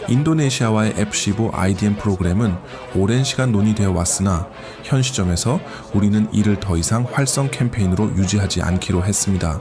인도네시아와의 F-15 IDM 프로그램은 오랜 시간 논의되어 왔으나 현 시점에서 우리는 이를 더 이상 활성 캠페인으로 유지하지 않기로 했습니다.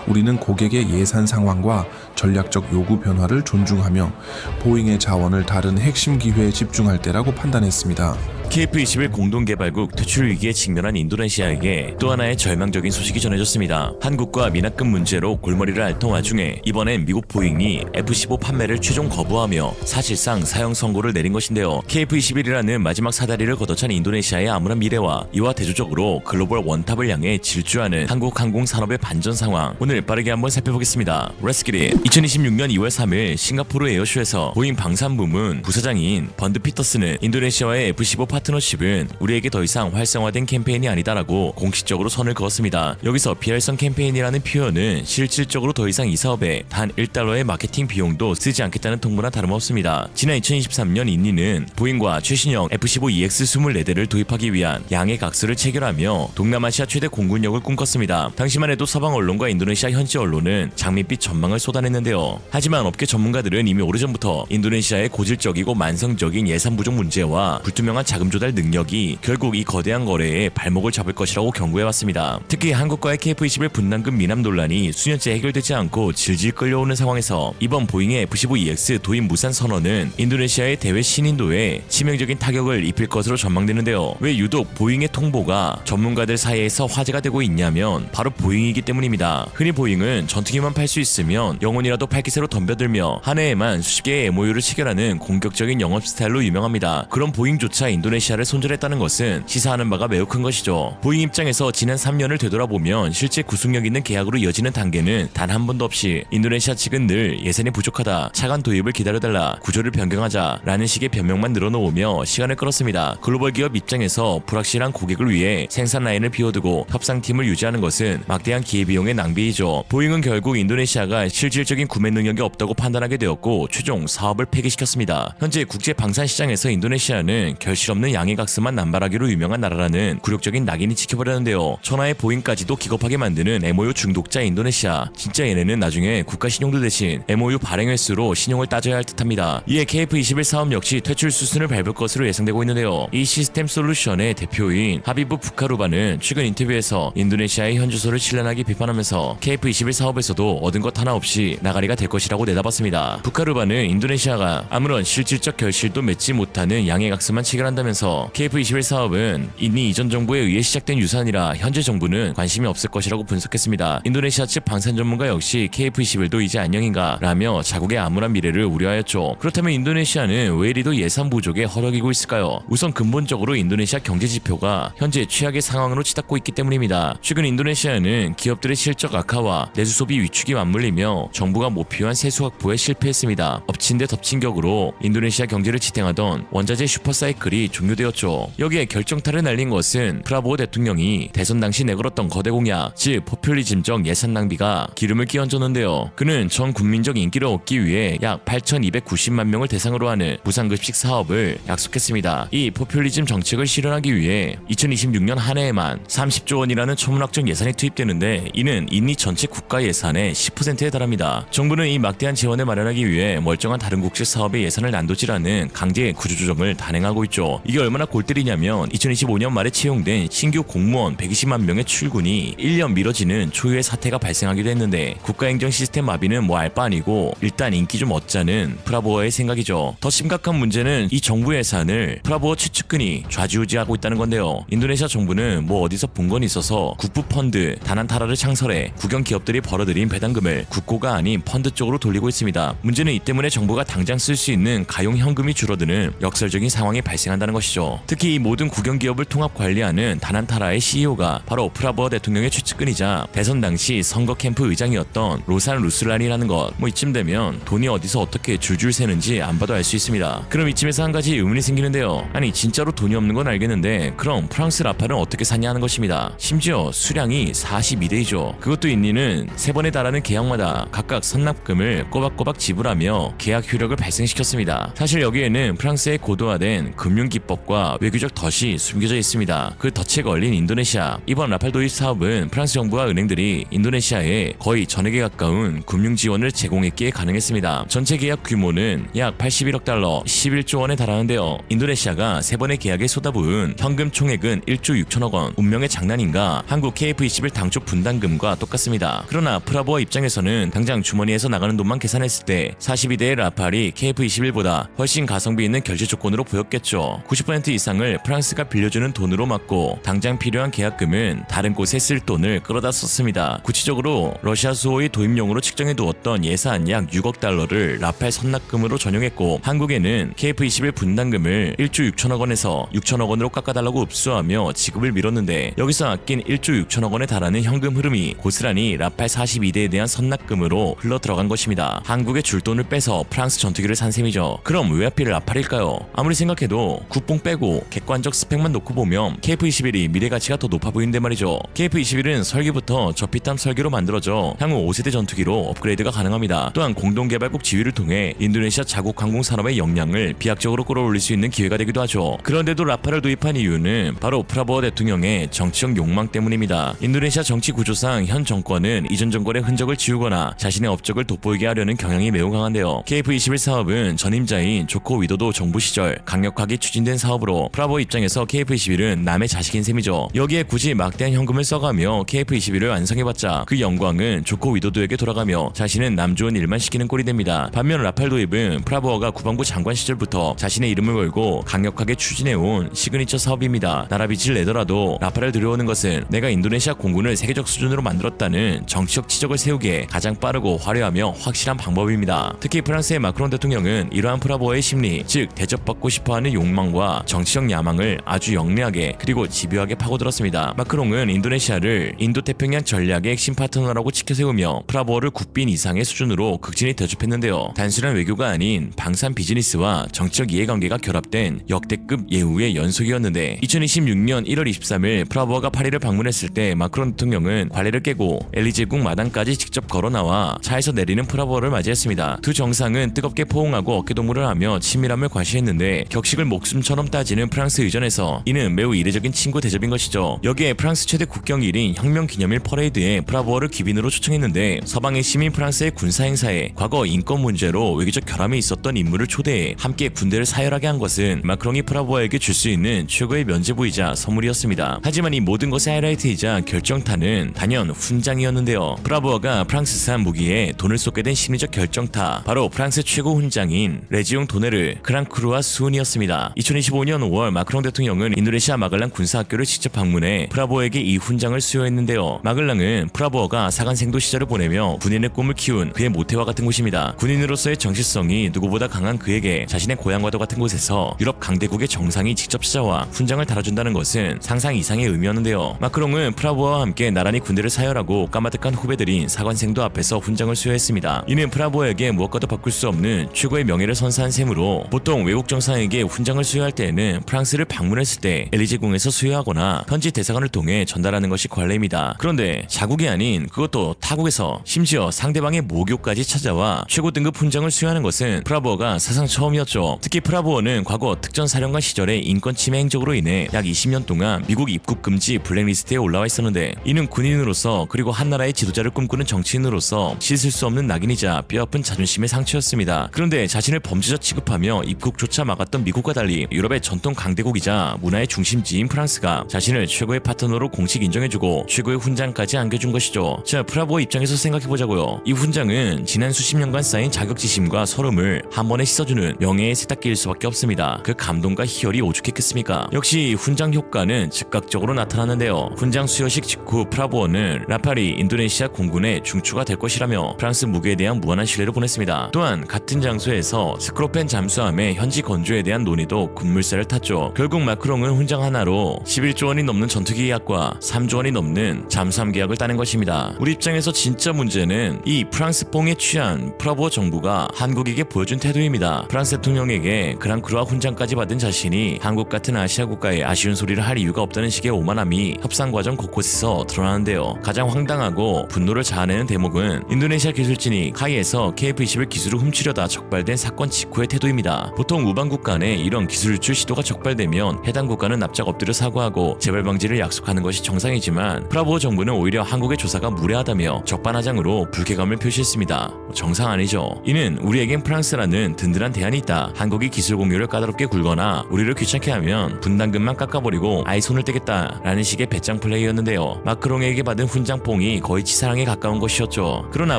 우리는 고객의 예산 상황과 전략적 요구 변화를 존중하며 보잉의 자원을 다른 핵심 기회에 집중할 때라고 판단했습니다. KF-21 공동개발국 퇴출 위기에 직면한 인도네시아에게 또 하나의 절망적인 소식이 전해졌습니다. 한국과 미납금 문제로 골머리를 앓던 와중에 이번엔 미국 보잉이 F-15 판매를 최종 거부하며 사실상 사형 선고를 내린 것인데요. KF-21이라는 마지막 사다리를 걷어찬 인도네시아의 암울한 미래와 이와 대조적으로 글로벌 원탑을 향해 질주하는 한국 항공산업의 반전 상황, 오늘 빠르게 한번 살펴보겠습니다. Let's get it! 2026년 2월 3일 싱가포르 에어쇼에서 보잉 방산부문 부사장인 번드 피터스는 인도네시아와의 F-15 파트너십은 우리에게 더 이상 활성화된 캠페인이 아니다라고 공식적으로 선을 그었습니다. 여기서 비활성 캠페인이라는 표현은 실질적으로 더 이상 이 사업에 단 1달러의 마케팅 비용도 쓰지 않겠다는 통보나 다름없습니다. 지난 2023년 인니는 보잉과 최신형 F-15EX 24대를 도입하기 위한 양해 각서를 체결하며 동남아시아 최대 공군력을 꿈꿨습니다. 당시만 해도 서방 언론과 인도네시아 현지 언론은 장밋빛 전망을 쏟아냈는데요. 하지만 업계 전문가들은 이미 오래전부터 인도네시아의 고질적이고 만성적인 예산 부족 문제와 불투명한 자금 조달 능력이 결국 이 거대한 거래에 발목을 잡을 것이라고 경고해왔습니다. 특히 한국과의 KF-21 분담금 미납 논란이 수년째 해결되지 않고 질질 끌려오는 상황에서 이번 보잉의 F-15EX 도입 무산 선언은 인도네시아의 대외 신인도에 치명적인 타격을 입힐 것으로 전망되는데요. 왜 유독 보잉의 통보가 전문가들 사이에서 화제가 되고 있냐면 바로 보잉이기 때문입니다. 흔히 보잉은 전투기만 팔 수 있으면 영혼이라도 팔기세로 덤벼들며 한 해에만 수십 개의 MOU를 체결하는 공격적인 영업 스타일로 유명합니다. 그런 보잉조차 인도네시아를 손절했다는 것은 시사하는 바가 매우 큰 것이죠. 보잉 입장에서 지난 3년을 되돌아보면 실제 구속력 있는 계약으로 이어지는 단계는 단 한 번도 없이 인도네시아 측은 늘 예산이 부족하다, 차관 도입을 기다려달라, 구조를 변경하자 라는 식의 변명만 늘어놓으며 시간을 끌었습니다. 글로벌 기업 입장에서 불확실한 고객을 위해 생산 라인을 비워두고 협상팀을 유지하는 것은 막대한 기회비용의 낭비이죠. 보잉은 결국 인도네시아가 실질적인 구매 능력이 없다고 판단하게 되었고 최종 사업을 폐기시켰습니다. 현재 국제 방산 시장에서 인도네시아는 결실 없는 양해각서만 남발하기로 유명한 나라라는 굴욕적인 낙인이 지켜버렸는데요. 천하의 보잉까지도 기겁하게 만드는 MOU 중독자 인도네시아, 진짜 얘네는 나중에 국가 신용도 대신 MOU 발행 횟수로 신용을 따져야 할 듯합니다. 이에 KF-21 사업 역시 퇴출 수순을 밟을 것으로 예상되고 있는데요. 이 시스템 솔루션의 대표인 하비브 부카루바는 최근 인터뷰에서 인도네시아의 현주소를 신랄하게 비판하면서 KF-21 사업에서도 얻은 것 하나 없이 나가리가 될 것이라고 내다봤습니다. 부카루바는 인도네시아가 아무런 실질적 결실도 맺지 못하는 양해각서만 체결한다면서 KF-21 사업은 이미 이전 정부에 의해 시작된 유산이라 현재 정부는 관심이 없을 것이라고 분석했습니다. 인도네시아 측 방산 전문가 역시 KF-21도 이제 안녕인가 라며 자국의 암울한 미래를 우려하였죠. 그렇다면 인도네시아는 왜 이리도 예산 부족에 허덕이고 있을까요? 우선 근본적으로 인도네시아 경제 지표가 현재 최악의 상황으로 치닫고 있기 때문입니다. 최근 인도네시아는 기업들의 실적 악화와 내수 소비 위축이 맞물리며 정부가 목표한 세수 확보에 실패했습니다. 엎친 데 덮친 격으로 인도네시아 경제를 지탱하던 원자재 슈퍼사이클이 종료되었죠. 여기에 결정타를 날린 것은 프라보오 대통령이 대선 당시 내걸었던 거대 공약, 즉 포퓰리즘적 예산 낭비가 기름을 끼얹었는데요. 그는 전 국민적 인기를 얻기 위해 약 8,290만 명을 대상으로 하는 무상급식 사업을 약속했습니다. 이 포퓰리즘 정책을 실현하기 위해 2026년 한 해에만 30조 원이라는 천문학적 예산이 투입되는데 이는 인니 전체 국가 예산의 10%에 달합니다. 정부는 이 막대한 재원을 마련하기 위해 멀쩡한 다른 국제 사업의 예산을 난도질하는 강제 구조조정을 단행하고 있죠. 이게 얼마나 골 때리냐면 2025년 말에 채용된 신규 공무원 120만 명의 출근이 1년 미뤄지는 초유의 사태가 발생하기도 했는데 국가행정 시스템 마비는 뭐 알 바 아니고 일단 인기 좀 얻자는 프라보어의 생각이죠. 더 심각한 문제는 이 정부 예산을 프라보어 최측근이 좌지우지하고 있다는 건데요. 인도네시아 정부는 뭐 어디서 본 건 있어서 국부 펀드 다난타라를 창설해 국영 기업들이 벌어들인 배당금을 국고가 아닌 펀드 쪽으로 돌리고 있습니다. 문제는 이 때문에 정부가 당장 쓸 수 있는 가용 현금이 줄어드는 역설적인 상황이 발생한다는 것이죠. 특히 이 모든 국영 기업을 통합 관리하는 다난타라의 CEO가 바로 프라보어 대통령의 최측근이자 대선 당시 선거 캠프 의장이었던 로산 루슬란이라는 것. 뭐 이쯤 되면 돈이 어디서 어떻게 줄줄 새는지 안 봐도 알 수 있습니다. 그럼 이쯤에서 한 가지 의문이 생기는데요. 아니 진짜로 돈이 없는 건 알겠는데 그럼 프랑스 라팔은 어떻게 샀냐 하는 것입니다. 심지어 수량이 42대이죠. 그것도 인니는 3번에 달하는 계약마다 각각 선납금을 꼬박꼬박 지불하며 계약 효력을 발생시켰습니다. 사실 여기에는 프랑스의 고도화된 금융기법 관리법과 외교적 덫이 숨겨져 있습니다. 그 덫에 걸린 인도네시아. 이번 라팔 도입 사업은 프랑스 정부와 은행들이 인도네시아에 거의 전액에 가까운 금융 지원을 제공했기에 가능했습니다. 전체 계약 규모는 약 81억 달러, 11조 원에 달하는데요. 인도네시아가 3번의 계약에 쏟아부은 현금 총액은 1조 6천억 원. 운명의 장난인가? 한국 KF21 당초 분담금과 똑같습니다. 그러나 프라보어 입장에서는 당장 주머니에서 나가는 돈만 계산했을 때 42대의 라팔이 KF21보다 훨씬 가성비 있는 결제 조건으로 보였겠죠. 90% 이상을 프랑스가 빌려주는 돈으로 막고 당장 필요한 계약금은 다른 곳에 쓸 돈을 끌어다 썼습니다. 구체적으로 러시아 수호의 도입용으로 측정해 두었던 예산 약 6억 달러를 라팔 선납금으로 전용했고 한국에는 KF21 분담금을 1조 6천억 원에서 6천억 원으로 깎아달라고 읍수하며 지급을 미뤘는데 여기서 아낀 1조 6천억 원에 달하는 현금 흐름이 고스란히 라팔 42대에 대한 선납금으로 흘러 들어간 것입니다. 한국에 줄 돈을 빼서 프랑스 전투기를 산 셈이죠. 그럼 왜 하필 라팔일까요? 아무리 생각해도 국뽕 빼고 객관적 스펙만 놓고 보면 KF21이 미래 가치가 더 높아 보이는데 말이죠. KF21은 설계부터 저피탐 설계로 만들어져 향후 5세대 전투기로 업그레이드가 가능합니다. 또한 공동개발국 지위를 통해 인도네시아 자국 항공 산업의 역량을 비약적으로 끌어올릴 수 있는 기회가 되기도 하죠. 그런데도 라팔을 도입한 이유는 바로 프라보어 대통령의 정치적 욕망 때문입니다. 인도네시아 정치 구조상 현 정권은 이전 정권의 흔적을 지우거나 자신의 업적을 돋보이게 하려는 경향이 매우 강한데요. KF21 사업은 전임자인 조코 위도도 정부 시절 강력하게 추진된 사업으로 프라보어 입장에서 KF21은 남의 자식인 셈이죠. 여기에 굳이 막대한 현금을 써가며 KF21을 완성해봤자 그 영광은 조코 위도도에게 돌아가며 자신은 남 좋은 일만 시키는 꼴이 됩니다. 반면 라팔 도입은 프라보어가 국방부 장관 시절부터 자신의 이름을 걸고 강력하게 추진해온 시그니처 사업입니다. 나라 빚을 내더라도 라팔을 들여오는 것은 내가 인도네시아 공군을 세계적 수준으로 만들었다는 정치적 지적을 세우기에 가장 빠르고 화려하며 확실한 방법입니다. 특히 프랑스의 마크롱 대통령은 이러한 프라보어의 심리, 즉 대접받고 싶어하는 욕망과 정치적 야망을 아주 영리하게 그리고 집요하게 파고들었습니다. 마크롱은 인도네시아를 인도태평양 전략의 핵심 파트너라고 치켜세우며 프라보어를 국빈 이상의 수준으로 극진히 대접했는데요. 단순한 외교가 아닌 방산 비즈니스와 정치적 이해관계가 결합된 역대급 예우의 연속이었는데 2026년 1월 23일 프라보어가 파리를 방문했을 때 마크롱 대통령은 관례를 깨고 엘리제궁 마당까지 직접 걸어나와 차에서 내리는 프라보어를 맞이했습니다. 두 정상은 뜨겁게 포옹하고 어깨동무를 하며 친밀함을 과시했는데 격식을 목숨처럼 따지는 프랑스 의전에서 이는 매우 이례적인 친구 대접인 것이죠. 여기에 프랑스 최대 국경일인 혁명기념일 퍼레이드에 프라보어를 귀빈으로 초청했는데 서방의 시민 프랑스의 군사행사에 과거 인권 문제로 외교적 결함이 있었던 인물을 초대해 함께 군대를 사열하게 한 것은 마크롱이 프라보어에게 줄 수 있는 최고의 면죄부이자 선물이었습니다. 하지만 이 모든 것의 하이라이트이자 결정타는 단연 훈장이었는데요. 프라보어가 프랑스산 무기에 돈을 쏟게 된 심리적 결정타, 바로 프랑스 최고 훈장인 레지옹 도네르 크랑크루아 수훈이었습니다. 2025년 5월 마크롱 대통령은 인도네시아 마글랑 군사학교를 직접 방문해 프라보어에게 이 훈장을 수여했는데요. 마글랑은 프라보어가 사관생도 시절을 보내며 군인의 꿈을 키운 그의 모태와 같은 곳입니다. 군인으로서의 정체성이 누구보다 강한 그에게 자신의 고향과도 같은 곳에서 유럽 강대국의 정상이 직접 찾아와 훈장을 달아준다는 것은 상상 이상의 의미였는데요. 마크롱은 프라보어와 함께 나란히 군대를 사열하고 까마득한 후배들인 사관생도 앞에서 훈장을 수여했습니다. 이는 프라보어에게 무엇과도 바꿀 수 없는 최고의 명예를 선사한 셈으로 보통 외국 정상에게 훈장을 수여할 때에는 프랑스를 방문했을 때 엘리제궁에서 수여하거나 현지 대사관을 통해 전달하는 것이 관례입니다. 그런데 자국이 아닌 그것도 타국에서 심지어 상대방의 모교까지 찾아와 최고 등급 훈장을 수여하는 것은 프라보어가 사상 처음이었죠. 특히 프라보어는 과거 특전사령관 시절의 인권 침해 행적으로 인해 약 20년 동안 미국 입국 금지 블랙리스트에 올라와 있었는데 이는 군인으로서 그리고 한 나라의 지도자를 꿈꾸는 정치인으로서 씻을 수 없는 낙인이자 뼈아픈 자존심의 상처였습니다. 그런데 자신을 범죄자 취급하며 입국조차 막았던 미국과 달리 유럽의 전통 강대국이자 문화의 중심지인 프랑스가 자신을 최고의 파트너로 공식 인정해주고 최고의 훈장까지 안겨준 것이죠. 자, 프라보어 입장에서 생각해보자고요. 이 훈장은 지난 수십 년간 쌓인 자격지심과 서름을 한 번에 씻어주는 명예의 세탁기일 수밖에 없습니다. 그 감동과 희열이 오죽했겠습니까? 역시 훈장 효과는 즉각적으로 나타났는데요. 훈장 수여식 직후 프라보어는 라팔이 인도네시아 공군의 중추가 될 것이라며 프랑스 무기에 대한 무한한 신뢰를 보냈습니다. 또한 같은 장소에서 스크로펜 잠수함의 현지 건조에 대한 논의도 급물살을 탔죠. 결국 마크롱은 훈장 하나로 11조 원이 넘는 전투기 계약과 3조 원이 넘는 잠수함 계약을 따낸 것입니다. 우리 입장에서 진짜 문제는 이 프랑스 뽕에 취한 프라보어 정부가 한국에게 보여준 태도입니다. 프랑스 대통령에게 그랑크루아 훈장까지 받은 자신이 한국 같은 아시아 국가에 아쉬운 소리를 할 이유가 없다는 식의 오만함이 협상 과정 곳곳에서 드러나는데요. 가장 황당하고 분노를 자아내는 대목은 인도네시아 기술진이 카이에서 KF21 기술을 훔치려다 적발된 사건 직후의 태도입니다. 보통 우방국 간에 이런 기술 기술 유출 시도가 적발되면 해당 국가는 납작 엎드려 사과하고 재발 방지를 약속하는 것이 정상이지만 브라보 정부는 오히려 한국의 조사가 무례하다며 적반하장으로 불쾌감을 표시했습니다. 정상 아니죠. 이는 우리에겐 프랑스라는 든든한 대안이 있다. 한국이 기술 공유를 까다롭게 굴거나 우리를 귀찮게 하면 분담금만 깎아버리고 아예 손을 떼겠다라는 식의 배짱 플레이였는데요. 마크롱에게 받은 훈장봉이 거의 치사랑에 가까운 것이었죠. 그러나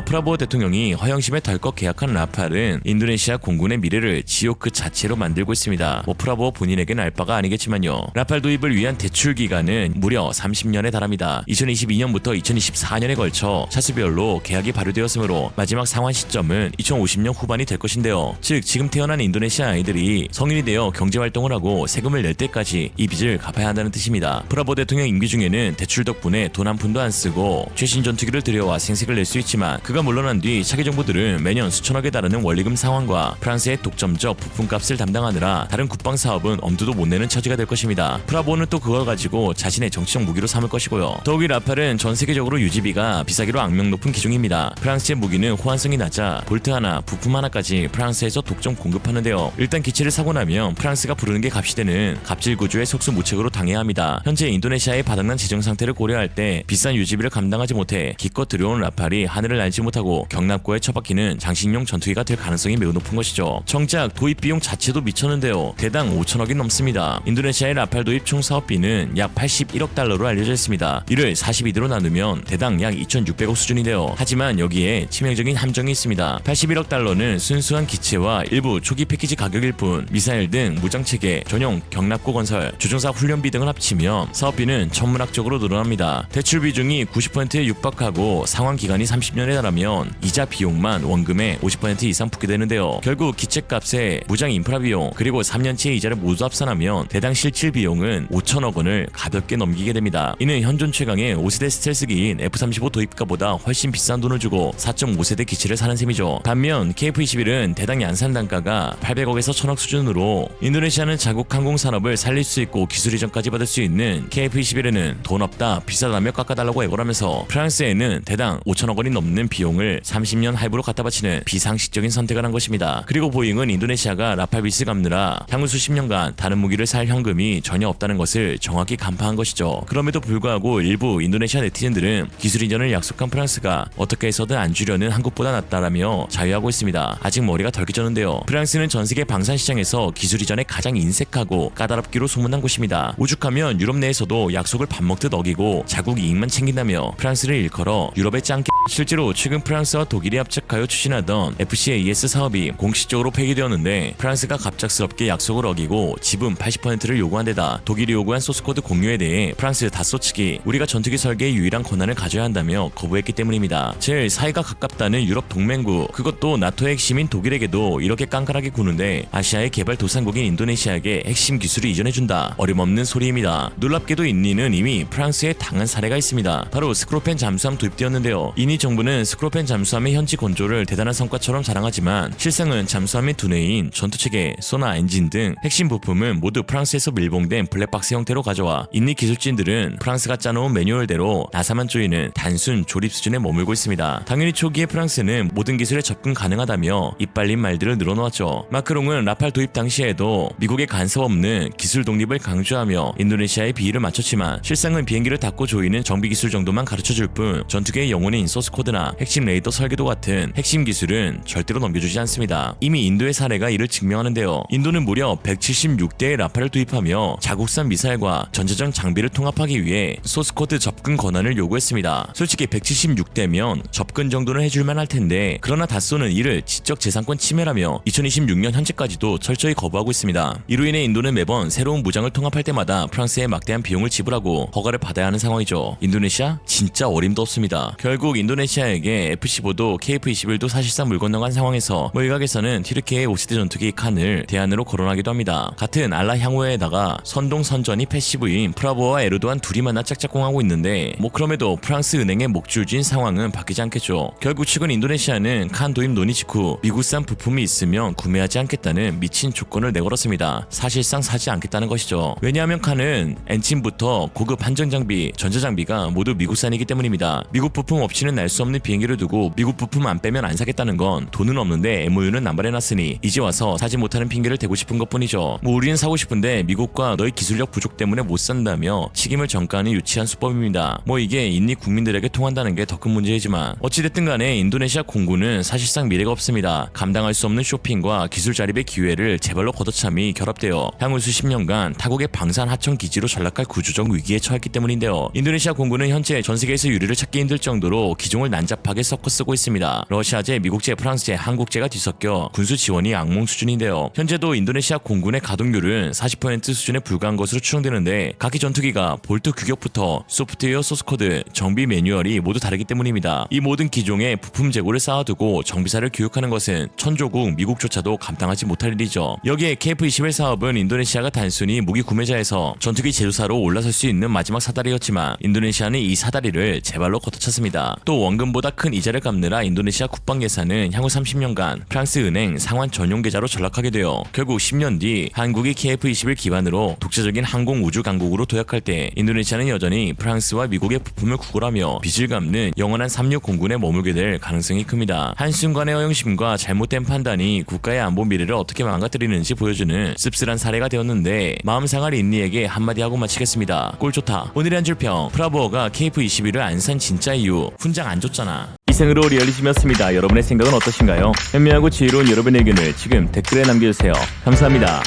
프라보 대통령이 허영심에 덜컥 계약한 라팔은 인도네시아 공군의 미래를 지옥 그 자체로 만들고 있습니다. 프라보 본인에겐 알 바가 아니겠지만요. 라팔 도입을 위한 대출 기간은 무려 30년에 달합니다. 2022년부터 2024년에 걸쳐 차수별로 계약이 발효되었으므로 마지막 상환 시점은 2050년 후반이 될 것인데요. 즉 지금 태어난 인도네시아 아이들이 성인이 되어 경제활동을 하고 세금을 낼 때까지 이 빚을 갚아야 한다는 뜻입니다. 프라보 대통령 임기 중에는 대출 덕분에 돈 한 푼도 안 쓰고 최신 전투기를 들여와 생색을 낼 수 있지만 그가 물러난 뒤 차기 정부들은 매년 수천억에 달하는 원리금 상환과 프랑스의 독점적 부품값을 담당하느라 다른 국방 사업은 엄두도 못 내는 처지가 될 것입니다. 프라보는 또 그걸 가지고 자신의 정치적 무기로 삼을 것이고요. 더욱이 라팔은 전 세계적으로 유지비가 비싸기로 악명 높은 기종입니다. 프랑스의 무기는 호환성이 낮아 볼트 하나, 부품 하나까지 프랑스에서 독점 공급하는데요. 일단 기체를 사고 나면 프랑스가 부르는 게 값이 되는 갑질 구조의 속수무책으로 당해야 합니다. 현재 인도네시아의 바닥난 재정 상태를 고려할 때 비싼 유지비를 감당하지 못해 기껏 들여온 라팔이 하늘을 날지 못하고 경납고에 처박히는 장식용 전투기가 될 가능성이 매우 높은 것이죠. 정작 도입 비용 자체도 미쳤는데요. 대당 5천억이 넘습니다. 인도네시아의 라팔 도입 총 사업비는 약 81억 달러로 알려져 있습니다. 이를 42대로 나누면 대당 약 2,600억 수준인데요. 하지만 여기에 치명적인 함정이 있습니다. 81억 달러는 순수한 기체와 일부 초기 패키지 가격일 뿐 미사일 등 무장체계, 전용 경납고 건설, 조종사 훈련비 등을 합치면 사업비는 천문학적으로 늘어납니다. 대출 비중이 90%에 육박하고 상환 기간이 30년에 달하면 이자 비용만 원금의 50% 이상 붙게 되는데요. 결국 기체값에 무장 인프라 비용 그리고 3년치의 이자를 모두 합산하면 대당 실질 비용은 5천억 원을 가볍게 넘기게 됩니다. 이는 현존 최강의 5세대 스텔스기인 F-35 도입가보다 훨씬 비싼 돈을 주고 4.5세대 기체를 사는 셈이죠. 반면 KF-21은 대당 양산 단가가 800억에서 1000억 수준으로 인도네시아는 자국 항공 산업을 살릴 수 있고 기술 이전까지 받을 수 있는 KF-21에는 돈 없다 비싸다며 깎아달라고 애걸하면서 프랑스에는 대당 5천억 원이 넘는 비용을 30년 할부로 갖다 바치는 비상식적인 선택을 한 것입니다. 그리고 보잉은 인도네시아가 라팔 빚을 갚느라 향후 수십 년간 다른 무기를 살 현금이 전혀 없다는 것을 정확히 간파한 것이죠. 그럼에도 불구하고 일부 인도네시아 네티즌들은 기술 이전을 약속한 프랑스가 어떻게 해서든 안 주려는 한국보다 낫다라며 자유하고 있습니다. 아직 머리가 덜 깨졌는데요. 프랑스는 전 세계 방산 시장에서 기술 이전에 가장 인색하고 까다롭기로 소문난 곳입니다. 오죽하면 유럽 내에서도 약속을 밥 먹듯 어기고 자국 이익만 챙긴다며 프랑스를 일컬어 유럽의 짱깨. 실제로 최근 프랑스와 독일이 합작하여 추진하던 FCAS 사업이 공식적으로 폐기되었는데 프랑스가 갑작스럽게 약속을 어기고 지분 80%를 요구한 데다 독일이 요구한 소스코드 공유에 대해 프랑스 다소 측이 우리가 전투기 설계의 유일한 권한을 가져야 한다며 거부했기 때문입니다. 제일 사이가 가깝다는 유럽 동맹국 그것도 나토의 핵심인 독일에게도 이렇게 깐깐하게 구는데 아시아의 개발 도상국인 인도네시아에게 핵심 기술을 이전해준다. 어림없는 소리입니다. 놀랍게도 인니는 이미 프랑스에 당한 사례가 있습니다. 바로 스크로펜 잠수함 도입되었는데요. 인니 정부는 스크로펜 잠수함의 현지 건조를 대단한 성과처럼 자랑하지만 실상은 잠수함의 두뇌인 전투체계, 소나 엔진 등 핵심 부품은 모두 프랑스에서 밀봉된 블랙박스 형태로 가져와 인니 기술진들은 프랑스가 짜놓은 매뉴얼대로 나사만 조이는 단순 조립 수준에 머물고 있습니다. 당연히 초기에 프랑스는 모든 기술에 접근 가능하다며 이빨린 말들을 늘어놓았죠. 마크롱은 라팔 도입 당시에도 미국의 간섭 없는 기술 독립을 강조하며 인도네시아의 비위를 맞췄지만 실상은 비행기를 닫고 조이는 정비 기술 정도만 가르쳐줄 뿐 전투기의 영혼인 소스코드나 핵심 레이더 설계도 같은 핵심 기술은 절대로 넘겨주지 않습니다. 이미 인도의 사례가 이를 증명하는데요. 인도는 무려 176대의 라팔을 도입하며 자국산 미사일과 전자전 장비를 통합하기 위해 소스코드 접근 권한을 요구했습니다. 솔직히 176대면 접근 정도는 해줄만 할 텐데 그러나 다소는 이를 지적재산권 침해라며 2026년 현재까지도 철저히 거부하고 있습니다. 이로 인해 인도는 매번 새로운 무장을 통합할 때마다 프랑스에 막대한 비용을 지불하고 허가를 받아야 하는 상황이죠. 인도네시아? 진짜 어림도 없습니다. 결국 인도네시아에게 F-15도 KF-21도 사실상 물 건너간 상황에서 일각에서는 튀르키예의 5세대 전투기 칸을 대안으로 거론하기도 합니다. 같은 알라 향후에다가 선동선전이 패시브인 프라보와 에르도안 둘이 만나 짝짝꿍하고 있는데 그럼에도 프랑스 은행의 목줄진 상황은 바뀌지 않겠죠. 결국 최근 인도네시아는 칸 도입 논의 직후 미국산 부품이 있으면 구매하지 않겠다는 미친 조건을 내걸었습니다. 사실상 사지 않겠다는 것이죠. 왜냐하면 칸은 엔진부터 고급 한정장비, 전자장비가 모두 미국산이기 때문입니다. 미국 부품 없이는 날 날 수 없는 비행기를 두고 미국 부품 안 빼면 안 사겠다는 건 돈은 없는데 MOU는 남발해놨으니 이제 와서 사지 못하는 핑계를 대고 싶은 것뿐이죠. 뭐 우리는 사고 싶은데 미국과 너희 기술력 부족 때문에 못 산다며 책임을 전가하는 유치한 수법입니다. 뭐 이게 인니 국민들에게 통한다는 게 더 큰 문제이지만 어찌됐든 간에 인도네시아 공군은 사실상 미래가 없습니다. 감당할 수 없는 쇼핑과 기술 자립의 기회를 제발로 걷어참이 결합되어 향후 수십 년간 타국의 방산 하청 기지로 전락할 구조적 위기에 처했기 때문인데요. 인도네시아 공군은 현재 전 세계에서 유리를 찾기 힘들 정도로 기종을 난잡하게 섞어 쓰고 있습니다. 러시아제, 미국제, 프랑스제, 한국제가 뒤섞여 군수 지원이 악몽 수준인데요. 현재도 인도네시아 공군의 가동률은 40% 수준에 불과한 것으로 추정되는데 각기 전투기가 볼트 규격부터 소프트웨어 소스코드, 정비 매뉴얼이 모두 다르기 때문입니다. 이 모든 기종의 부품 재고를 쌓아두고 정비사를 교육하는 것은 천조국 미국조차도 감당하지 못할 일이죠. 여기에 KF-21 사업은 인도네시아가 단순히 무기 구매자에서 전투기 제조사로 올라설 수 있는 마지막 사다리였지만 인도네시아는 이 사다리를 제발로 걷어찼습니다. 또 원금보다 큰 이자를 갚느라 인도네시아 국방 예산은 향후 30년간 프랑스 은행 상환 전용 계좌로 전락하게 되어 결국 10년 뒤 한국이 KF-21 기반으로 독자적인 항공 우주 강국으로 도약할 때 인도네시아는 여전히 프랑스와 미국의 부품을 구걸하며 빚을 갚는 영원한 36 공군에 머물게 될 가능성이 큽니다. 한순간의 허영심과 잘못된 판단이 국가의 안보 미래를 어떻게 망가뜨리는지 보여주는 씁쓸한 사례가 되었는데 마음 상할 인니에게 한마디 하고 마치겠습니다. 꼴 좋다. 오늘의 한 줄평. 프라보어가 KF-21을 안 산 진짜 이유. 훈장 안 줬잖아. 이생으로 리얼리즘이었습니다. 여러분의 생각은 어떠신가요? 현명하고 지혜로운 여러분의 의견을 지금 댓글에 남겨주세요. 감사합니다.